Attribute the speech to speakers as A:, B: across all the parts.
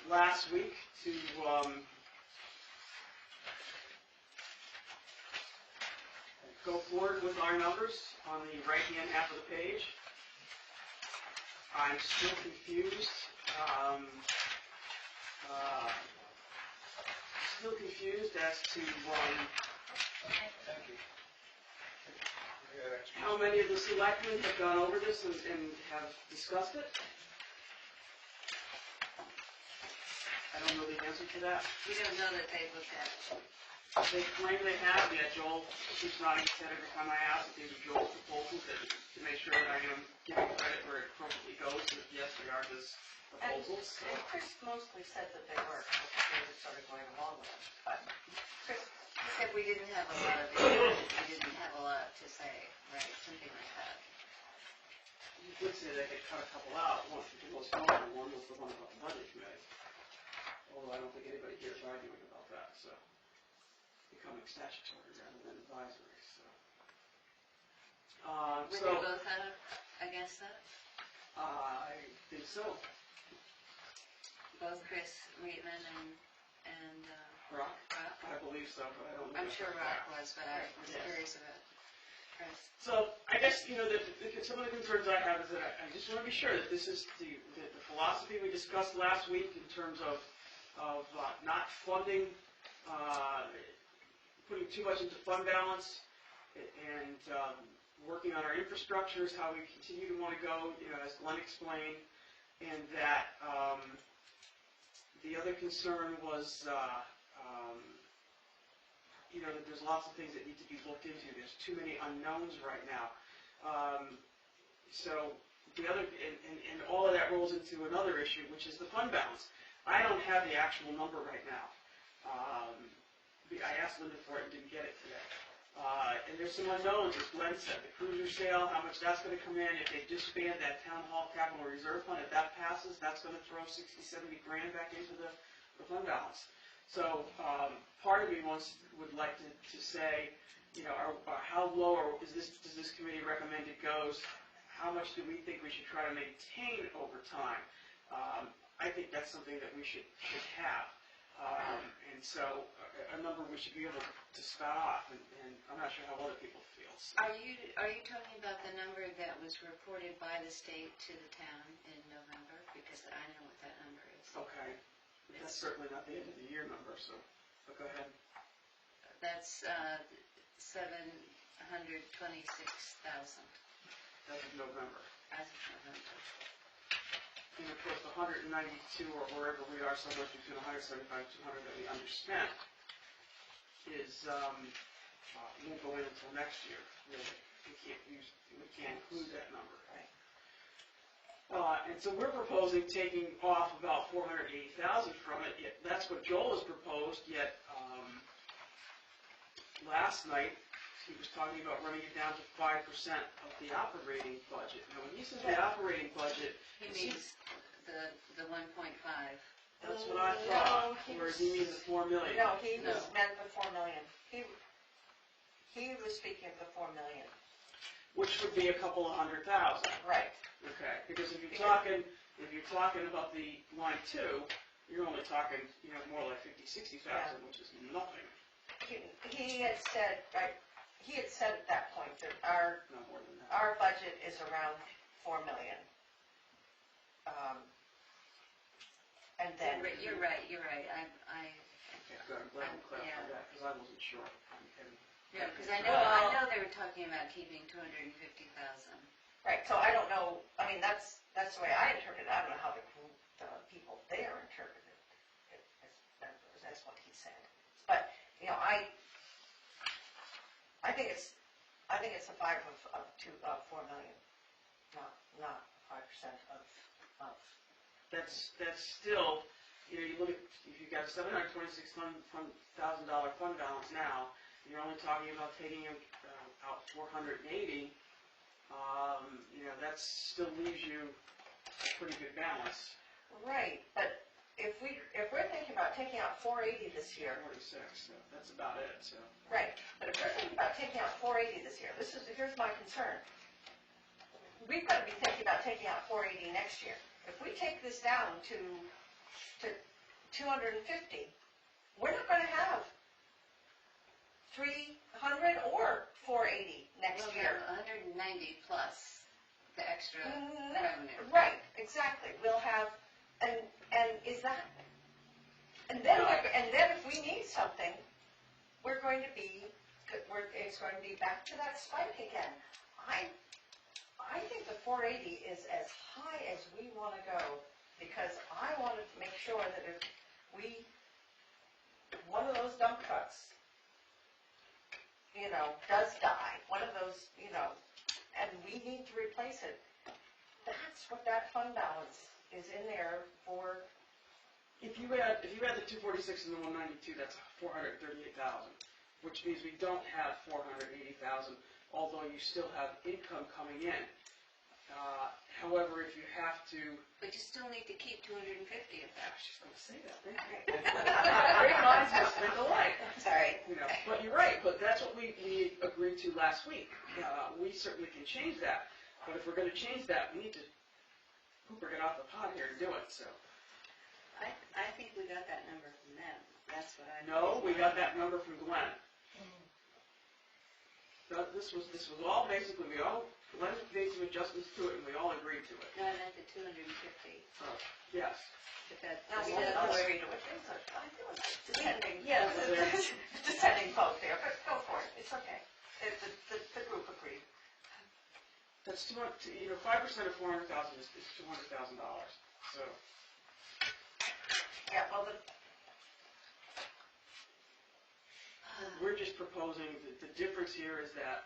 A: last week to go forward with our numbers on the right-hand half of the page. I'm still confused. As to how many of the selectmen have gone over this and have discussed it. I don't know the answer to that.
B: We don't know that they've looked at it.
A: They claim they have, yet Joel keeps nodding his head every time I ask if these are Joel's proposals to make sure that I am giving credit where it appropriately goes, and yes, they are his proposals.
C: And Chris mostly said that they were, because they were sort of going along with it. But Chris
B: said we didn't have a lot of it. We didn't have a lot to say, right? Something like that.
A: You did say they could cut a couple out. The most notable one was the one about the budget committee. Although I don't think anybody here is arguing about that, so becoming statutory rather than advisory. So,
B: Were they both out against that?
A: I think so.
B: Both Chris Reitman and
A: Rock? I believe so, but I don't know.
B: I'm sure Rock was, but I was curious about Chris.
A: So I guess, some of the concerns I have is that I just want to be sure that this is the philosophy we discussed last week in terms of not funding, putting too much into fund balance, and working on our infrastructures, how we continue to want to go, as Glenn explained, and that the other concern was, that there's lots of things that need to be looked into. There's too many unknowns right now. So the other, and all of that rolls into another issue, which is the fund balance. I don't have the actual number right now. I asked Linda for it and didn't get it today. And there's some unknowns, as Glenn said. The cruiser sale, how much that's going to come in. If they disband that town hall capital reserve fund, if that passes, that's going to throw 60, 70 grand back into the fund balance. So part of me would like to say, how low does this committee recommend it goes? How much do we think we should try to maintain over time? I think that's something that we should have. And so a number we should be able to spout off, and I'm not sure how other people feel. So.
B: Are you talking about the number that was reported by the state to the town in November? Because I know what that number is.
A: Okay. That's certainly not the end of the year number, so go ahead.
B: That's 726,000.
A: As of November.
B: As of November.
A: And of course, the 192 or wherever we are, somewhere between 175 and 200 that we underspent is won't go in until next year. Really, we can't include that number.
C: Right.
A: And so we're proposing taking off about 480,000 from it. Yet that's what Joel has proposed. Yet last night he was talking about running it down to 5% of the operating budget. Now, when he says the operating budget,
B: he means the 1.5.
A: That's what I thought. Whereas he means the 4 million.
C: No, he meant the 4 million. He was speaking of the 4 million.
A: Which would be a couple of $100,000.
C: Right.
A: Okay. Because if you're talking about the line 2, you're only talking more like 50,000, 60,000, which is nothing.
C: He had said at that point that our budget is around 4 million. And then
B: you're right.
A: Okay, good. I'm glad we clarified that because I wasn't sure.
B: Yeah, because I know they were talking about keeping 250,000.
C: Right. So I don't know. I mean, that's the way I interpret it. I don't know how the people there interpreted it. That's what he said. But I think it's a 5 of 4 million, not 5% of.
A: That's still, you look at, if you've got a $726,000 fund balance now, you're only talking about taking out 480. That still leaves you a pretty good balance.
C: Right, but if we're thinking about taking out 480 this year.
A: 46. So that's about it. So.
C: Right, but if we're thinking about taking out 480 this year, here's my concern. We've got to be thinking about taking out 480 next year. If we take this down to 250, we're not gonna have 300 or 480 next
B: We'll
C: year.
B: have 190 plus the extra
C: Mm,
B: revenue.
C: Right, exactly. We'll have, and is that, and then if we need something, we're going to be, it's going to be back to that spike again. I think the 480 is as high as we want to go, because I want to make sure that if one of those dump trucks, does die, one of those, and we need to replace it, that's what that fund balance is in there for.
A: If you add the 246 and the 192, that's 438,000, which means we don't have 480,000, although you still have income coming in. However, if you have to,
B: But you still need to keep 250 of
A: I
B: that.
A: was just going to say that. Thank you. Great minds must think alike.
B: Sorry.
A: But you're right. But that's what we agreed to last week. We certainly can change that. But if we're going to change that, we need to get off the pot here and do it. So.
B: I think we got that number from them. That's what I.
A: No, we got that number from Glenn. This was all basically Glenn made some adjustments to it, and we all agreed to it.
B: No, I meant the 250.
A: Oh, yes.
B: But that.
C: Now, we didn't all agree to it. There was a descending,
B: Yeah,
C: descending vote there, but go for it. It's okay. The group agreed.
A: That's 5% of 400,000 is $200,000. So.
C: Yeah, well,
A: We're just proposing, the difference here is that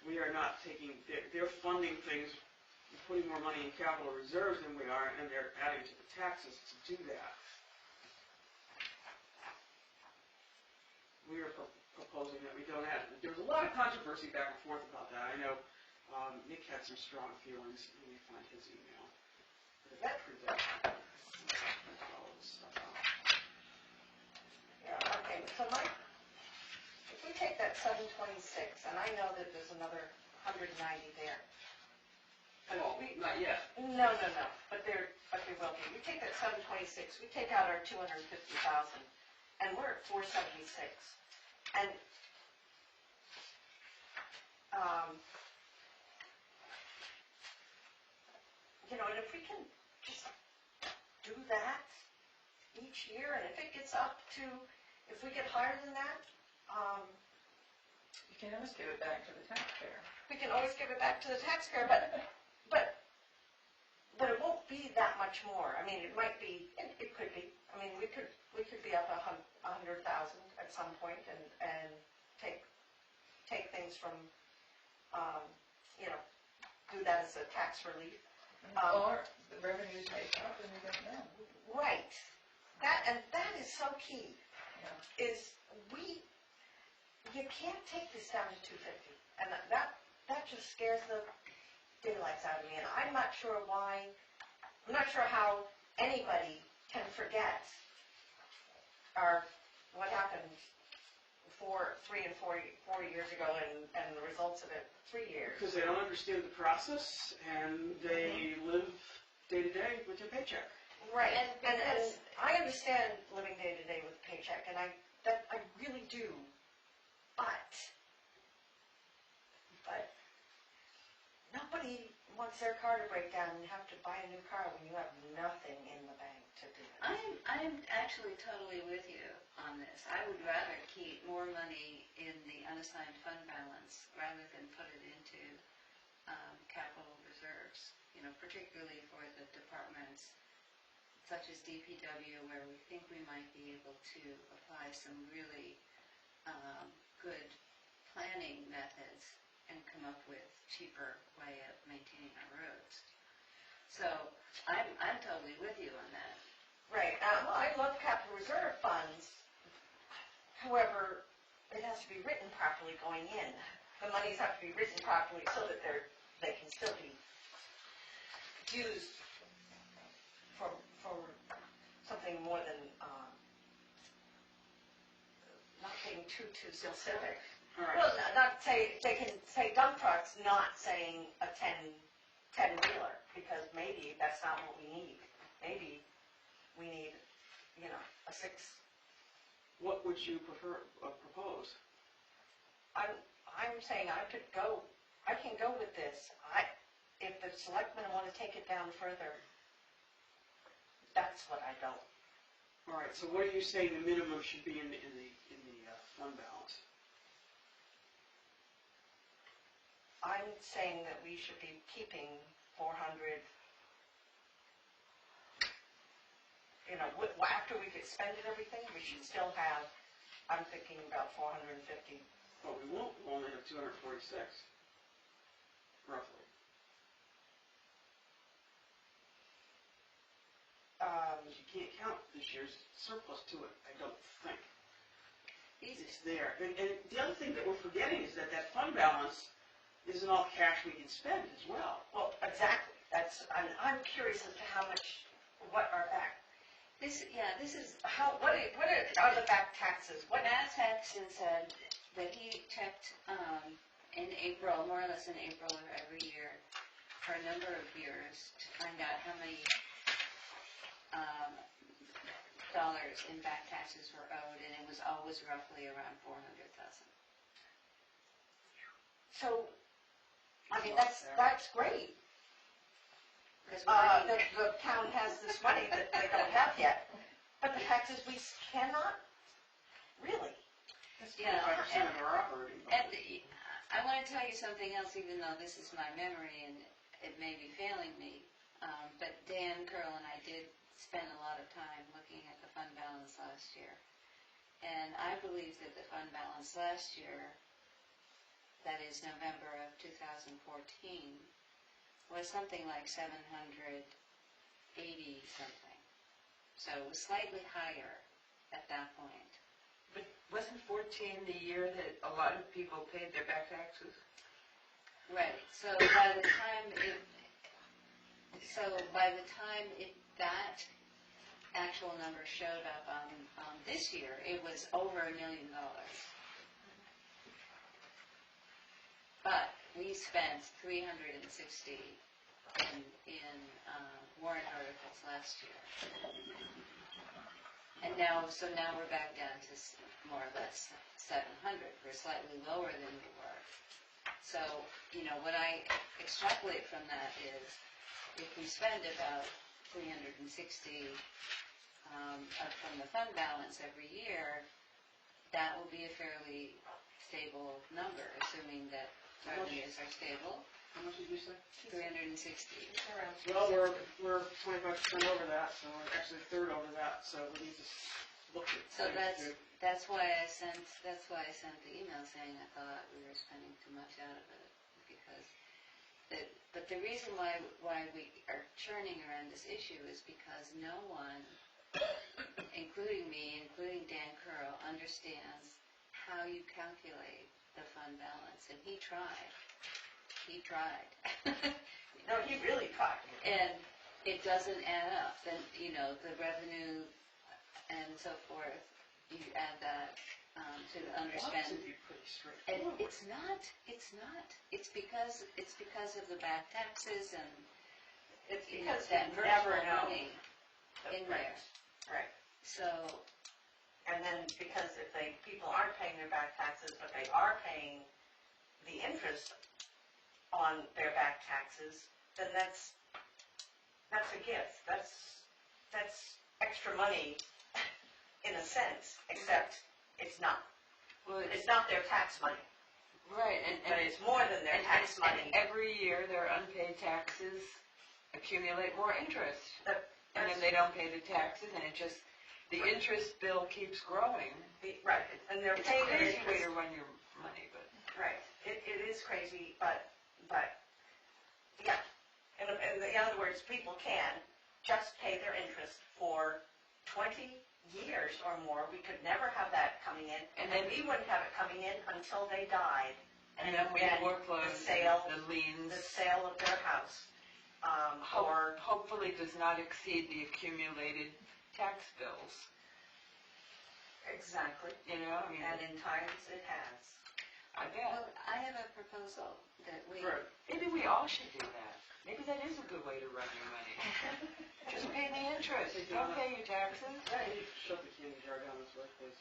A: we are not taking, they're funding things, putting more money in capital reserves than we are, and they're adding to the taxes to do that. We are proposing that we don't add. There was a lot of controversy back and forth about that. I know Nick had some strong feelings. Let me find his email. That present. All of this stuff out.
C: yeah, okay, so if we take that 726, and I know that there's another 190 there.
A: Well, not yet.
C: No, but there will be. We take that 726, we take out our 250,000, and we're at 476. And, and if we can just do that each year, and if it gets up to, if we get higher than that,
D: You can always give it back to the taxpayer.
C: we can always give it back to the taxpayer, but it won't be that much more. I mean, it might be, it could be. I mean, we could be up 100,000 at some point and take things from, do that as a tax relief.
D: Or the revenues make up and you get none.
C: Right. That is so key.
D: Yeah.
C: Is you can't take this down to 250, and that just scares the daylights out of me. And I'm not sure how anybody can forget what happened 3 and 4 years ago, and the results of it 3 years.
A: Because they don't understand the process, and they live day to day with their paycheck.
C: Right, and I understand living day to day with a paycheck, and I really do, but nobody wants their car to break down and have to buy a new car when you have nothing in the bank to do it.
B: I'm actually totally with you on this. I would rather keep more money in the unassigned fund balance rather than put it into capital reserves, particularly for the departments such as DPW, where we think we might be able to apply some really good planning methods and come up with cheaper way of maintaining our roads. So I'm totally with you on that.
C: Right. Well, I love capital reserve funds. However, it has to be written properly going in. The monies have to be written properly so that they can still be used for something more than not being too specific.
A: All right.
C: Well, not say, they can say dump trucks, not saying a 10-wheeler, because maybe that's not what we need. Maybe we need a 6.
A: What would you propose?
C: I'm saying I can go with this. If the selectmen want to take it down further, that's what I don't.
A: All right, so what are you saying the minimum should be in the fund balance?
C: I'm saying that we should be keeping 400, after we've expended everything, we should still have, I'm thinking about 450.
A: Well, we won't, we'll only have 246, roughly. You can't count this year's surplus to it, I don't think. It's there. And the other thing that we're forgetting is that fund balance isn't all cash we can spend as well.
C: Well, exactly. I'm curious as to how much, what are back,
B: This is,
C: what are the back taxes?
B: Matt Texan said that he checked in April, more or less in April of every year, for a number of years to find out how many dollars in back taxes were owed, and it was always roughly around 400,000.
C: So, I mean, that's great.
B: Because
C: The town has this money that they don't have yet, but the fact is we cannot really.
A: That's
B: Yeah,
A: 25% of our operating budget.
B: and I want to tell you something else, even though this is my memory and it may be failing me, but Dan Curl and I did spend a lot of time looking at the fund balance last year. And I believe that the fund balance last year, that is November of 2014, was something like 780 something. So it was slightly higher at that point.
D: But wasn't 14 the year that a lot of people paid their back taxes?
B: Right. So by the time that actual number showed up on this year, it was over $1 million. But we spent $360 in warrant articles last year. And now we're back down to more or less 700. We're slightly lower than we were. So, what I extrapolate from that is, if we spend about 360 from the fund balance every year, that will be a fairly stable number, assuming that revenues are stable.
A: How much did you say?
B: 360.
A: Well, we're 25% over that, so we're actually a third over that, so we need to look at
B: So
A: things
B: that's why I sent the email saying I thought we were spending too much out of it, because but the reason why we are churning around this issue is because no one, including me, including Dan Curl, understands how you calculate the fund balance, and he tried.
C: No, he really tried.
B: And it doesn't add up. Then, the revenue and so forth, you add that to
A: It
B: understand.
A: ought to be pretty
B: And
A: straightforward.
B: it's not. It's because of the back taxes and
C: It's because
B: that
C: you never
B: virtual
C: know.
B: money in there.
C: Right.
B: So,
C: And then because if people aren't paying their back taxes, but they are paying the interest on their back taxes, then that's a gift. That's extra money in a sense, except it's not.
D: Well,
C: It's not their tax money,
D: right,
C: but it's more than their tax money.
D: And every year their unpaid taxes accumulate more interest. And then they don't pay the taxes, and the interest bill keeps growing.
C: Right, and they're
D: It's
C: paying
D: a
C: their
D: crazy way
C: interest.
D: to run your money, but.
C: Right, it is crazy, but, yeah. In other words, people can just pay their interest for 20 years or more. We could never have that coming in, and then we wouldn't have it coming in until they died.
D: And then we foreclose the liens.
C: The sale of their house, or
D: Hopefully does not exceed the accumulated tax bills.
C: exactly.
D: I mean,
C: And in times it has.
D: I bet.
B: well, I have a proposal that we.
D: Maybe we all should do that. Maybe that is a good way to run your money. Just pay the interest, don't pay your taxes.
A: Hey, shut the candy jar down this way, please.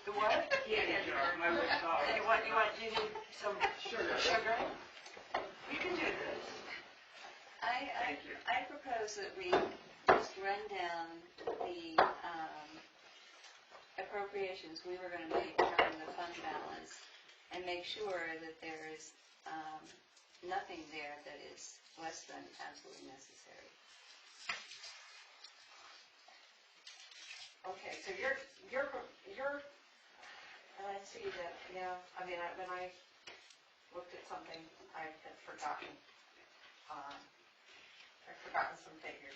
D: The what?
A: Candy jar, my wife's house.
D: You need some
A: Sugar.
D: sugar? You can do this.
A: Thank you.
B: I propose that we just run down the appropriations we were going to make from the fund balance and make sure that there is nothing there that is less than absolutely necessary.
C: Okay, so you're, and I see that, yeah, I mean, when I looked at something, I had forgotten, I've forgotten some figures.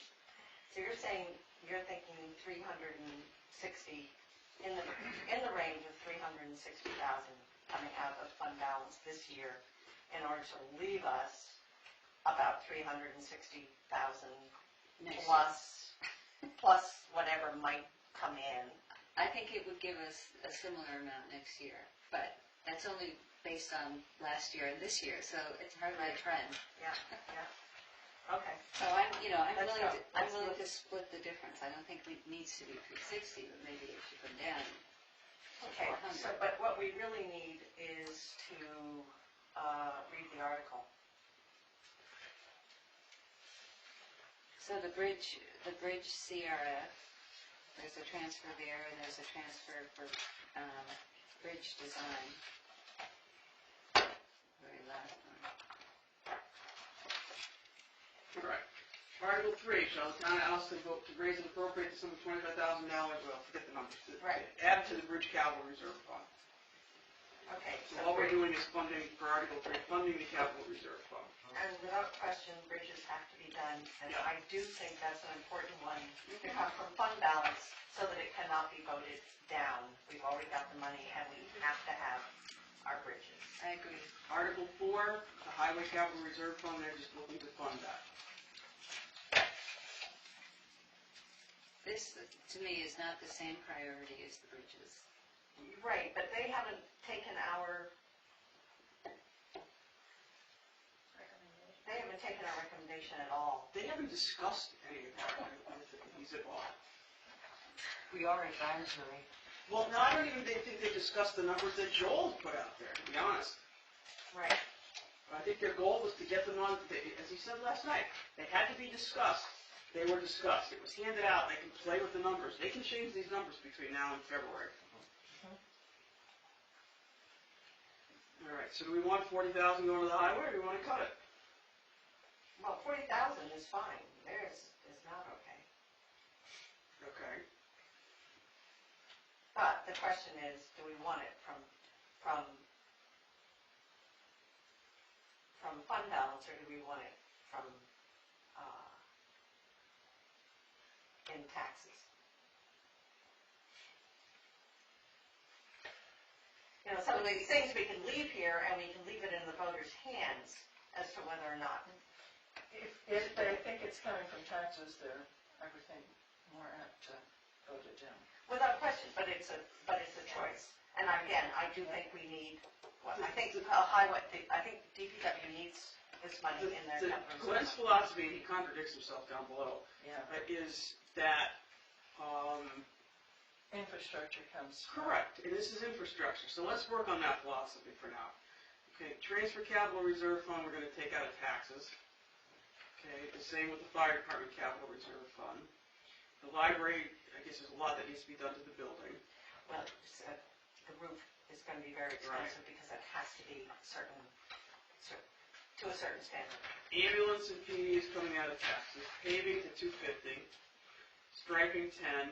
C: So you're saying, you're thinking 360, in the range of 360,000 coming out of fund balance this year in order to leave us about 360,000 plus whatever might come in.
B: I think it would give us a similar amount next year, but that's only based on last year and this year, so it's hardly a trend.
C: Yeah. Okay.
B: So I'm
C: Let's
B: willing
C: go.
B: to split the difference. I don't think it needs to be 360, but maybe it should come down.
C: Okay, so, but what we really need is to read the article.
B: So the bridge CRF, there's a transfer there, and there's a transfer for bridge design. Very last one.
A: All right. Article 3, shall the town of Alstead vote to raise and appropriate the sum of $25,000, well, forget the numbers,
C: Right.
A: add to the Bridge Capital Reserve Fund.
C: Okay,
A: So all we're doing is funding, for Article 3, funding the Capital Reserve Fund.
C: and without question, bridges have to be done, and
A: Yeah.
C: I do think that's an important one to come from fund balance so that it cannot be voted down. We've already got the money, and we have to have our bridges.
B: I agree.
A: Article 4, the Highway Capital Reserve Fund, they're just looking to fund that.
B: This, to me, is not the same priority as the bridges.
C: Right, but they haven't taken our recommendation at all.
A: They haven't discussed any of that with these at all.
D: We are advisory.
A: Well, no, I don't even think they discussed the numbers that Joel put out there, to be honest.
C: Right.
A: I think their goal was to get them on, as he said last night, they had to be discussed. They were discussed. It was handed out. They can play with the numbers. They can change these numbers between now and February. All right, so do we want 40,000 going to the highway, or do we want to cut it?
C: Well, 40,000 is fine. Theirs is not okay.
A: Okay.
C: But the question is, do we want it from fund balance, or do we want it from, in taxes? You know, some of these things we can leave here, and we can leave it in the voters' hands as to whether or not.
E: If they think it's coming from taxes, they're, I would think, more apt to vote it down.
C: Without question, but it's a choice. And again, I do think we need, I think DPW needs this money in their capital
A: Glenn's
C: reserve.
A: philosophy, and he contradicts himself down below,
E: Yeah.
A: is that,
E: Infrastructure comes.
A: correct, and this is infrastructure, so let's work on that philosophy for now. Okay, transfer capital reserve fund, we're going to take out of taxes. Okay, the same with the fire department capital reserve fund. The library, I guess there's a lot that needs to be done to the building.
C: Well, the roof is going to be very expensive because it has to be to a certain standard.
A: Ambulance and PD is coming out of taxes, paving to 250, striping 10.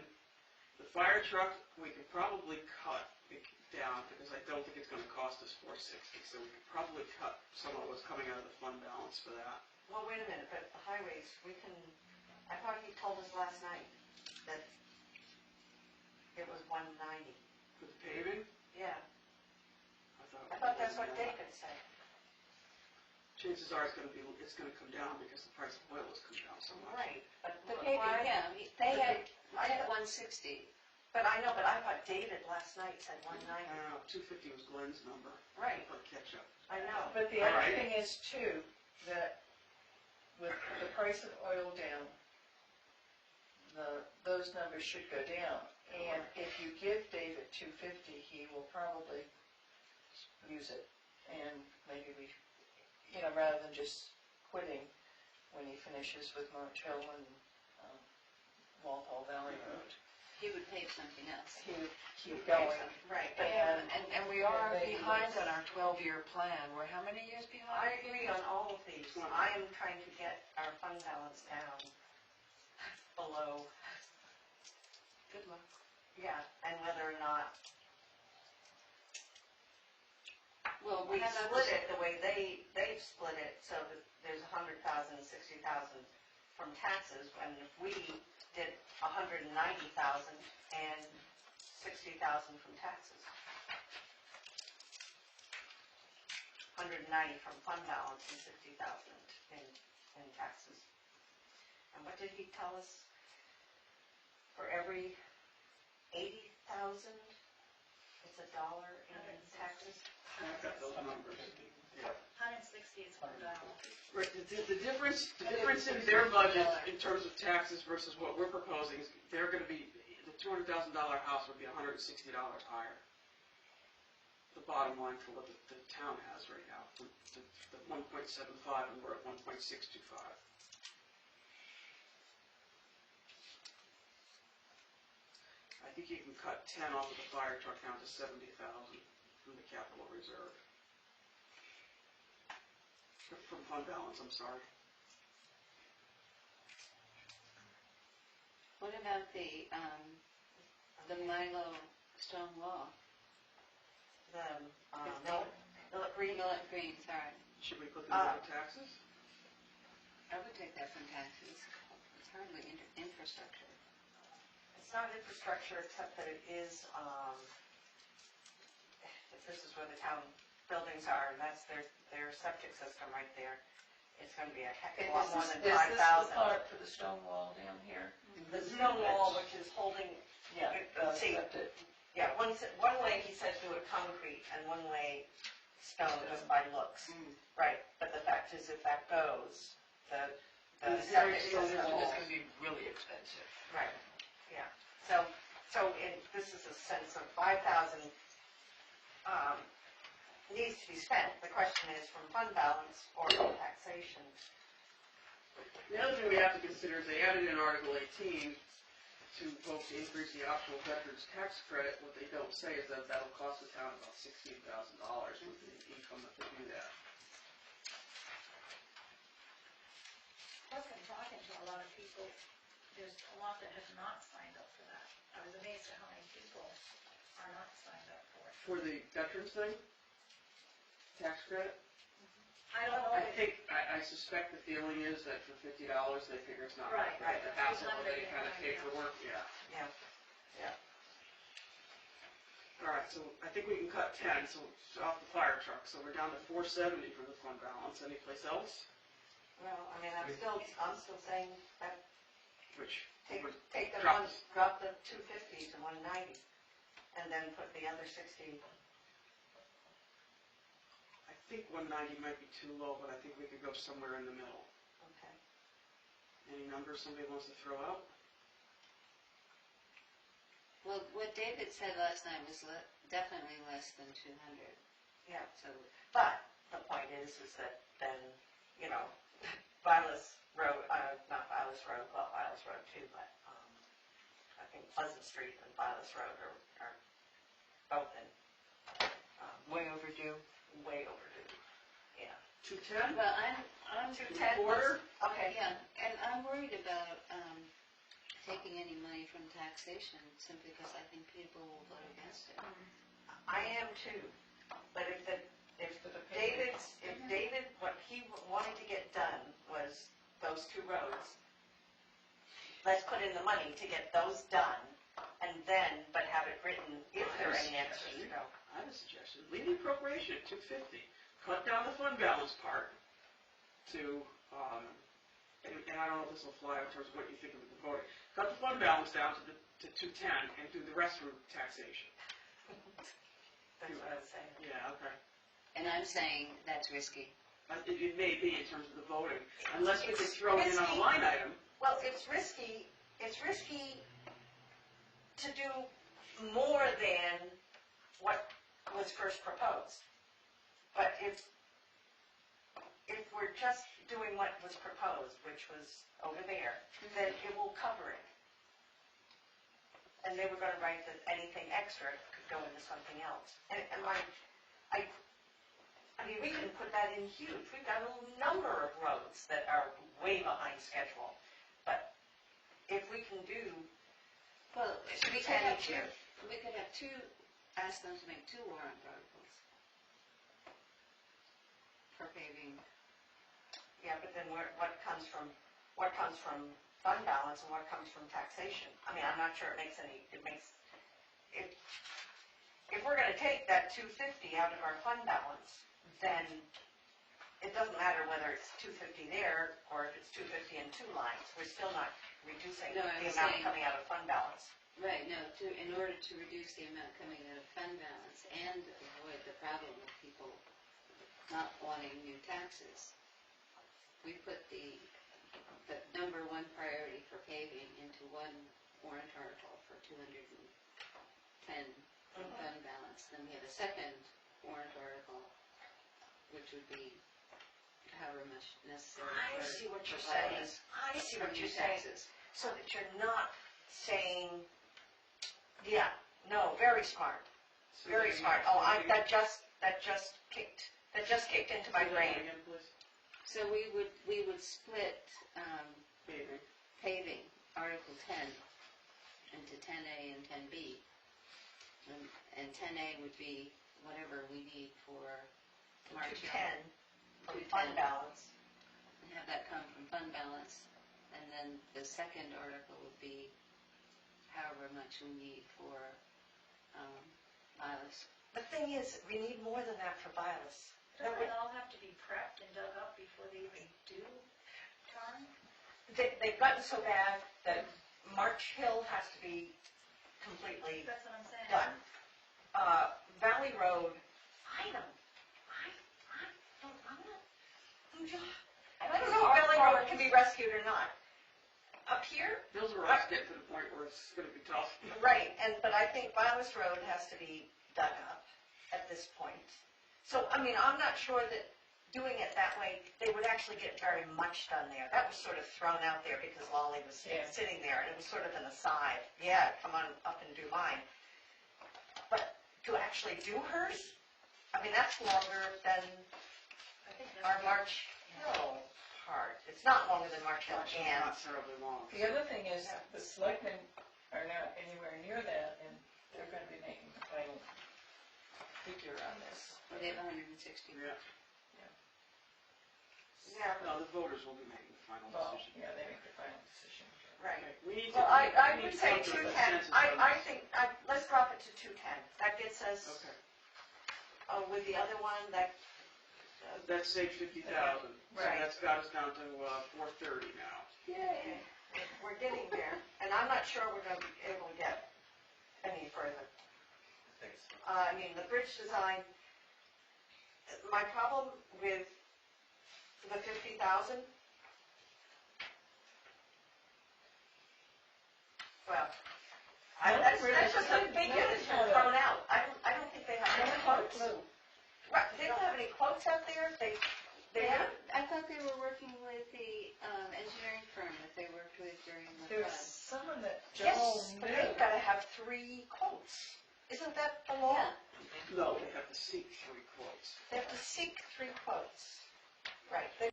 A: The fire truck, we could probably cut it down because I don't think it's going to cost us $460, so we could probably cut some of what's coming out of the fund balance for that.
C: Well, wait a minute, but the highways, I thought he told us last night that it was 190.
A: For the paving,
C: Yeah,
A: I
C: I thought that's what David said.
A: Chances are it's going to come down because the price of oil has come down so much.
C: Right, but
B: The paving,
C: why?
B: yeah, they had 160.
C: But I know, but I thought David last night said 190.
A: I don't know, 250 was Glenn's number.
C: Right,
A: For catch up.
C: I know.
E: But the other
A: Alright.
E: thing is too, that with the price of oil down, those numbers should go down. And if you give David $250, he will probably use it. And maybe we, rather than just quitting when he finishes with March Hill and Walpole Valley Road.
B: He would pay something else.
E: He would keep going.
C: Right,
D: And we are
E: Maybe
D: behind
E: it's-
D: on our 12-year plan. We're how many years
C: I
D: behind?
C: agree on all of these. I am trying to get our fund balance down below,
D: Good luck.
C: yeah, and whether or not
B: Well,
C: we
B: how about
C: split it the way they've split it, so that there's 100,000, 60,000 from taxes, and if we did 190,000 and 60,000 from taxes. 190 from fund balance and 60,000 in taxes. And what did he tell us? For every 80,000, it's $1 in taxes?
A: I've got those numbers.
F: 160 is $1.
A: Right, the difference in their budget in terms of taxes versus what we're proposing, is they're gonna be, the $200,000 house would be $160 higher. The bottom line for what the town has right now, the 1.75, and we're at 1.625. I think you can cut 10 off of the fire truck down to 70,000 from the capital reserve. From fund balance, I'm sorry.
B: What about the Milo stone wall?
C: The Millet Green.
B: Millet Green, sorry.
A: Should we put them in taxes?
B: I would take that from taxes. It's hardly infrastructure.
C: It's not infrastructure, except that it is, if this is where the town buildings are, and that's their septic system right there, it's gonna be a heck of a lot more than
E: Is this the
C: 5,000.
E: part for the stone wall down here?
C: The stone wall, which is holding,
E: Yeah,
C: see,
E: septic.
C: yeah, one way he said do it concrete, and one way stone, just by looks. Right, but the fact is, if that goes, the septic system.
D: It's gonna be really expensive.
C: Right, yeah. So this is a sense of 5,000 needs to be spent. The question is from fund balance or from taxation.
A: The other thing we have to consider is they added in Article 18 to vote to increase the optional veterans tax credit. What they don't say is that that'll cost the town about $16,000 with the income that they do that.
F: Plus, I'm talking to a lot of people, there's a lot that have not signed up for that. I was amazed at how many people are not signed up for it.
A: For the veterans thing, tax credit,
F: I don't know.
A: I suspect the feeling is that for $50 they figure it's not
F: Right,
A: worth the hassle that they
F: 200,
A: kind of pay for work, yeah.
C: Yeah.
A: All right, so I think we can cut 10, so off the fire truck, so we're down to 470 for the fund balance. Anyplace else?
C: Well, I mean, I'm still saying that
A: Which
C: take
A: would
C: the
A: drop
C: one,
A: us.
C: drop the 250 to 190, and then put the other 60.
A: I think 190 might be too low, but I think we could go somewhere in the middle.
C: Okay.
A: Any numbers somebody wants to throw out?
B: Well, what David said last night was definitely less than 200.
C: Yeah.
B: So
C: But the point is that then, Vilas Road, not Vilas Road, well, Vilas Road too, but I think Pleasant Street and Vilas Road are both in
D: Way overdue.
C: way overdue. Yeah.
A: 210?
B: well, I'm
C: 210.
A: Quarter?
C: Okay.
B: yeah, and I'm worried about taking any money from taxation simply because I think people will vote against it.
C: I am too. But if David, what he wanted to get done was those two roads, let's put in the money to get those done, and then, but have it written if there are any extras to go.
A: I have a suggestion. Leave the appropriation at 250. Cut down the fund balance part to, and I don't know if this will fly in terms of what you think of the voting. Cut the fund balance down to 210 and do the rest through taxation.
C: That's what I was saying.
A: Yeah, okay.
B: And I'm saying that's risky.
A: It may be in terms of the voting, unless we could throw it in on a line item.
C: Well, it's risky it's risky to do more than what was first proposed. But if we're just doing what was proposed, which was over there, then it will cover it. And they were gonna write that anything extra could go into something else. And I mean, we can put that in huge. We've got a number of roads that are way behind schedule. But if we can do,
B: Well, we could have two, ask them to make 2 warrant articles for paving.
C: yeah, but then what comes from fund balance and what comes from taxation? I mean, I'm not sure if we're gonna take that 250 out of our fund balance, then it doesn't matter whether it's 250 there or if it's 250 in 2 lines. We're still not reducing
B: No,
C: the
B: I'm
C: amount
B: saying-
C: coming out of fund balance.
B: Right, no, in order to reduce the amount coming out of fund balance and avoid the problem of people not wanting new taxes, we put the number 1 priority for paving into 1 warrant article for 210 from fund balance. Then we have a second warrant article, which would be however much necessary
C: I
B: for
C: see what you're
B: for
C: saying.
B: violence
C: I see
B: from
C: what
B: new
C: you're saying.
B: taxes.
C: So that you're not saying, yeah, no, very smart, very smart. Oh, that just kicked into my brain.
A: Again, please.
B: So we would split
A: Paving.
B: paving, Article 10, into 10A and 10B. And 10A would be whatever we need for March.
C: 210 from
B: 210.
C: fund balance.
B: And have that come from fund balance. And then the second article would be however much we need for mileage.
C: The thing is, we need more than that for Vilas.
F: Doesn't it all have to be prepped and dug up before they even do tarn?
C: They've gotten so bad that March Hill has to be completely
F: That's what I'm saying.
C: done. Valley Road, I don't know if Valley Road can be rescued or not. Up here,
A: Those roads get to the point where it's gonna be tough.
C: right, but I think Vilas Road has to be dug up at this point. So, I mean, I'm not sure that doing it that way, they would actually get very much done there. That was sort of thrown out there because Lolly was sitting there, and it was sort of an aside. Yeah, come on up and do mine. But to actually do hers, I mean, that's longer than
F: I think
C: our
F: that's
C: March Hill part. It's not longer than March Hill and,
A: Not terribly long.
E: The other thing is, the selectmen are not anywhere near that, and they're gonna be making the final figure on this.
B: They have 160.
A: Yeah.
C: yeah,
A: No, the voters will be making the final
E: Well,
A: decision.
E: yeah, they make the final decision.
C: right.
A: Okay, we need to.
C: Well, I
A: we
C: would
A: need to
C: say
A: come to a
C: 210.
A: consensus on
C: I
A: this.
C: think, let's drop it to 210. That gets us,
A: Okay,
C: with the other one, that,
A: that saved 50,000. So
C: Right.
A: that's got us down to 430 now.
C: yay, we're getting there. And I'm not sure we're gonna be able to get any further. I mean, the bridge design, my problem with the 50,000, well, that's just a figure that's been thrown out. I don't think they have any quotes. Right, they don't have any quotes out there. They have,
B: I thought they were working with the engineering firm that they worked with during the
E: There's
B: flood.
E: someone that Joel
C: yes, but
E: knew.
C: they've gotta have 3 quotes. Isn't that the law?
B: Yeah.
A: No, they have to seek 3 quotes.
C: They have to seek 3 quotes. Right, they